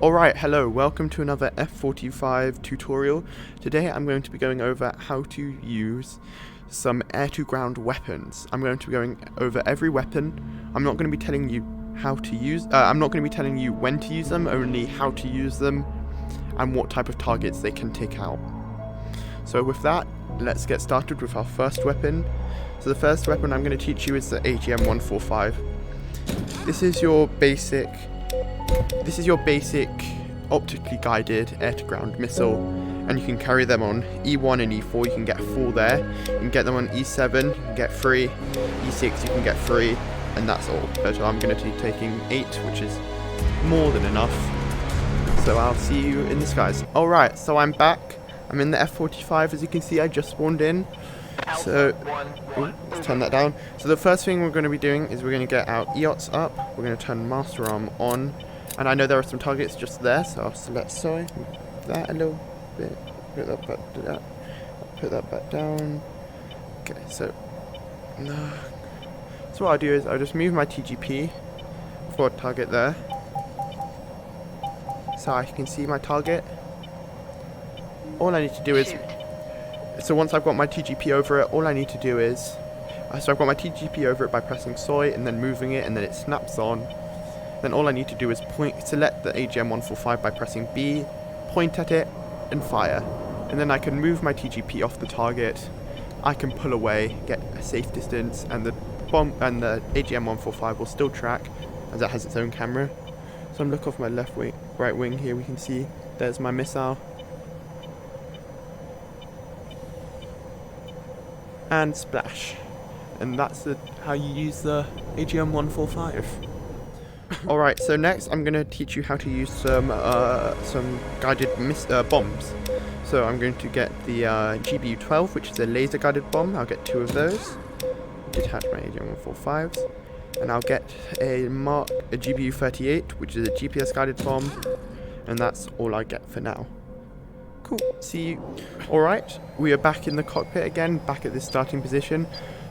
Alright, hello, welcome to another F-45 tutorial. Today I'm going to be going over how to use some air-to-ground weapons. I'm going to be going over every weapon. I'm not going to be telling you how to use, I'm not going to be telling you when to use them, only how to use them and what type of targets they can take out. So with that, let's get started with our first weapon. So the first weapon I'm going to teach you is the AGM-145. This is your basic optically guided air-to-ground missile, and you can carry them on E1 and E4. You can get 4 there. You can get them on E7, you can get 3, E6 you can get 3, and that's all. But I'm going to be taking 8, which is more than enough. So I'll see you in the skies. Alright, so I'm back. I'm in the F-45, as you can see. I just spawned in. So, let's turn that down. So the first thing we're going to be doing is we're going to get our EOTs up. We're going to turn Master Arm on. And I know there are some targets just there, so I'll select that a little bit. Put that back down. Okay, so what I'll do is I'll just move my TGP for a target there, so I can see my target. All I need to do is, so once I've got my TGP over it, all I need to do is, so I've got my TGP over it by pressing soy and then moving it, and then it snaps on. Then all I need to do is select the AGM-145 by pressing B, point at it, and fire. And then I can move my TGP off the target. I can pull away, get a safe distance, and the AGM-145 will still track, as it has its own camera. So I'm looking off my right wing here. We can see there's my missile. And splash. And that's how you use the AGM-145. Alright, so next I'm going to teach you how to use some guided bombs. So I'm going to get the GBU-12, which is a laser guided bomb. I'll get 2 of those. Detach my AGM-145s. And I'll get a GBU-38, which is a GPS guided bomb. And that's all I get for now. Cool, see you. Alright, we are back in the cockpit again, back at this starting position.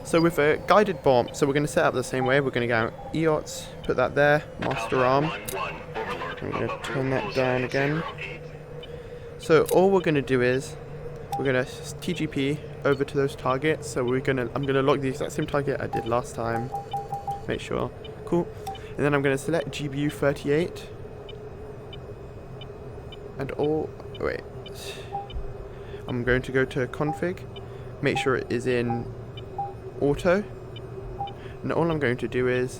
So with a guided bomb, so we're going to set up the same way. We're going to go EOTs, put that there, Master Arm. I'm going to turn that down again. So all we're going to do is, we're going to TGP over to those targets. So I'm going to lock the exact same target I did last time. Make sure. Cool. And then I'm going to select GBU-38. And I'm going to go to config, make sure it is in auto, and all I'm going to do is,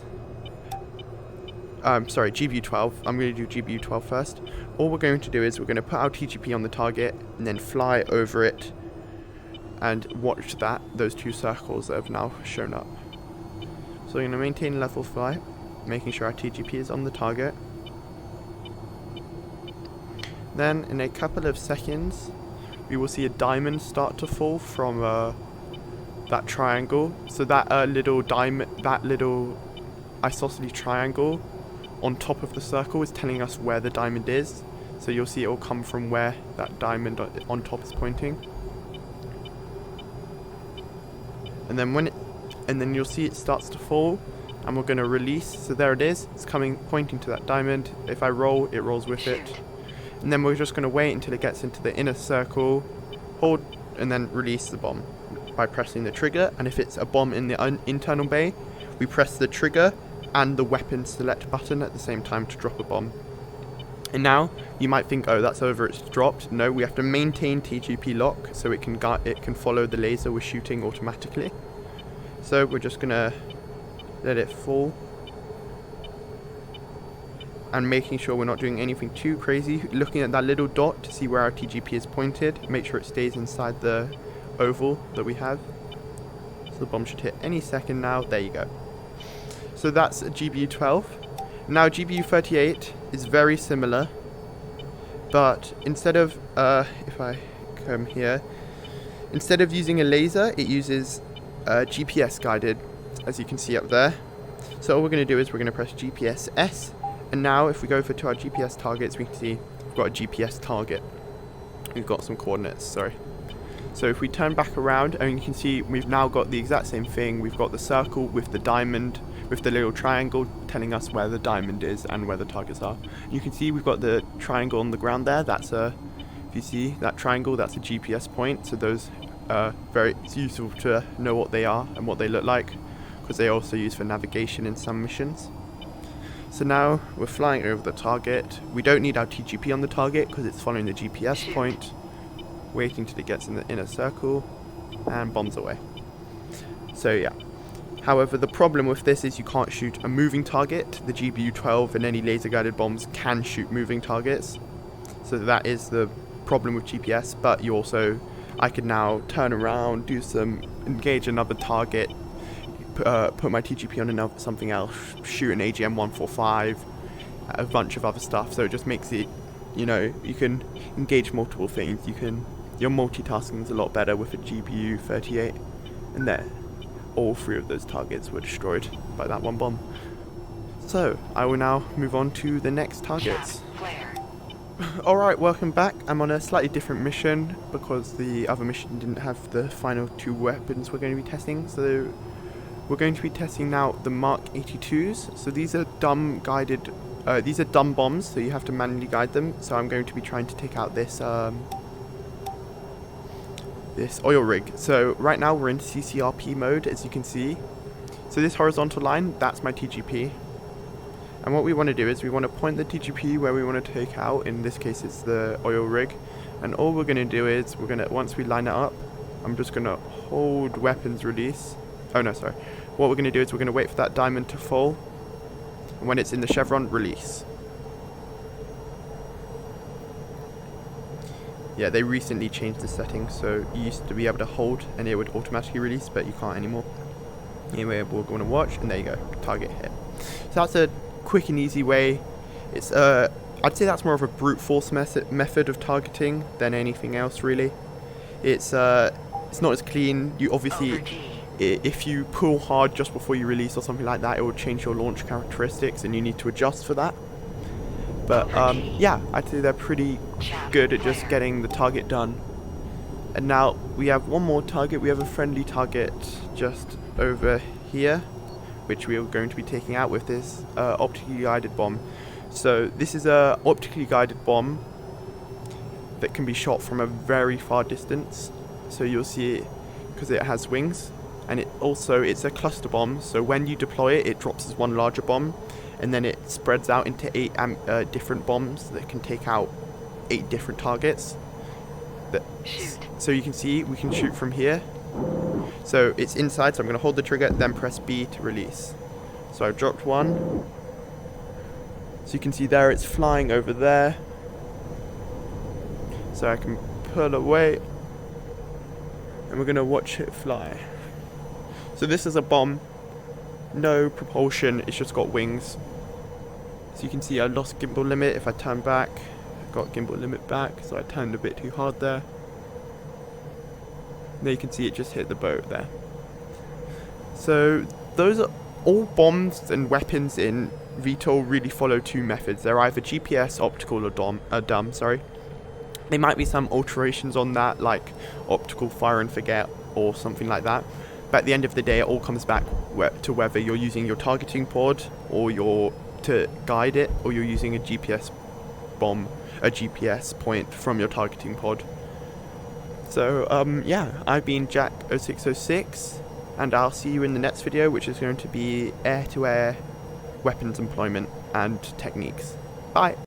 GBU-12, I'm going to do GBU-12 first. All we're going to do is we're going to put our TGP on the target and then fly over it and watch those 2 circles that have now shown up. So we're going to maintain level flight, making sure our TGP is on the target. Then in a couple of seconds we will see a diamond start to fall from that triangle. So that little isosceles triangle on top of the circle is telling us where the diamond is. So you'll see it will come from where that diamond on top is pointing. And then you'll see it starts to fall, and we're going to release. So there it is. It's pointing to that diamond. If I roll, it rolls with it. And then we're just going to wait until it gets into the inner circle, hold, and then release the bomb by pressing the trigger. And if it's a bomb in the internal bay, we press the trigger and the weapon select button at the same time to drop a bomb. And now you might think, oh, that's over, it's dropped. No, we have to maintain TGP lock so it can follow the laser we're shooting automatically. So we're just going to let it fall. And making sure we're not doing anything too crazy, looking at that little dot to see where our TGP is pointed, make sure it stays inside the oval that we have. So the bomb should hit any second now. There you go. So that's a GBU-12. Now GBU-38 is very similar, but instead of, if I come here, instead of using a laser, it uses GPS guided, as you can see up there. So all we're going to do is we're going to press GPS S. And now if we go over to our GPS targets, we can see we've got a GPS target. We've got some coordinates, sorry. So if we turn back around, and you can see we've now got the exact same thing. We've got the circle with the diamond with the little triangle telling us where the diamond is and where the targets are. You can see we've got the triangle on the ground there. That's a, if you see that triangle, that's a GPS point. So those are very useful to know what they are and what they look like, because they are also used for navigation in some missions. So now we're flying over the target. We don't need our TGP on the target because it's following the GPS point, waiting till it gets in the inner circle, and bombs away. So yeah. However, the problem with this is you can't shoot a moving target. The GBU-12 and any laser guided bombs can shoot moving targets. So that is the problem with GPS, but you also, I could now turn around, engage another target, put my TGP on something else, shoot an AGM-145, a bunch of other stuff. So it just makes it, you know, you can engage multiple things. Your multitasking is a lot better with a GBU-38, and there, all three of those targets were destroyed by that one bomb. So I will now move on to the next targets. Alright, welcome back. I'm on a slightly different mission because the other mission didn't have the final two weapons we're going to be testing. So we're going to be testing now the Mark 82s. So these are dumb bombs, so you have to manually guide them. So I'm going to be trying to take out this this oil rig. So right now we're in CCRP mode, as you can see. So this horizontal line, that's my TGP. And what we want to do is we want to point the TGP where we want to take out. In this case it's the oil rig. And all we're going to do is once we line it up, I'm just going to hold weapons release. Oh no, sorry. What we're going to do is we're going to wait for that diamond to fall. And when it's in the chevron, release. Yeah, they recently changed the settings, so you used to be able to hold and it would automatically release, but you can't anymore. Anyway, we're going to watch, and there you go, target hit. So that's a quick and easy way. It's I'd say that's more of a brute force method of targeting than anything else, really. It's not as clean. You obviously, if you pull hard just before you release or something like that, it will change your launch characteristics, and you need to adjust for that. But yeah, I'd say they're pretty good at just getting the target done. And now we have one more target. We have a friendly target just over here, which we are going to be taking out with this optically guided bomb. So this is a optically guided bomb that can be shot from a very far distance. So you'll see it because it has wings, and it's a cluster bomb. So when you deploy it, it drops as one larger bomb, and then it spreads out into 8 different bombs that can take out 8 different targets. So you can see we can shoot from here. So it's inside, so I'm going to hold the trigger, then press B to release. So I've dropped one. So you can see there it's flying over there. So I can pull away, and we're going to watch it fly. So this is a bomb. No propulsion, it's just got wings. So you can see I lost gimbal limit. If I turn back, I got gimbal limit back, so I turned a bit too hard there. There you can see it just hit the boat there. So those are all bombs and weapons in VTOL really follow two methods. They're either GPS, optical, or dumb. There might be some alterations on that, like optical fire and forget or something like that. But at the end of the day, it all comes back to whether you're using your targeting pod or to guide it, or you're using a GPS bomb, a GPS point from your targeting pod. So yeah, I've been Jack0606, and I'll see you in the next video, which is going to be air-to-air weapons employment and techniques. Bye!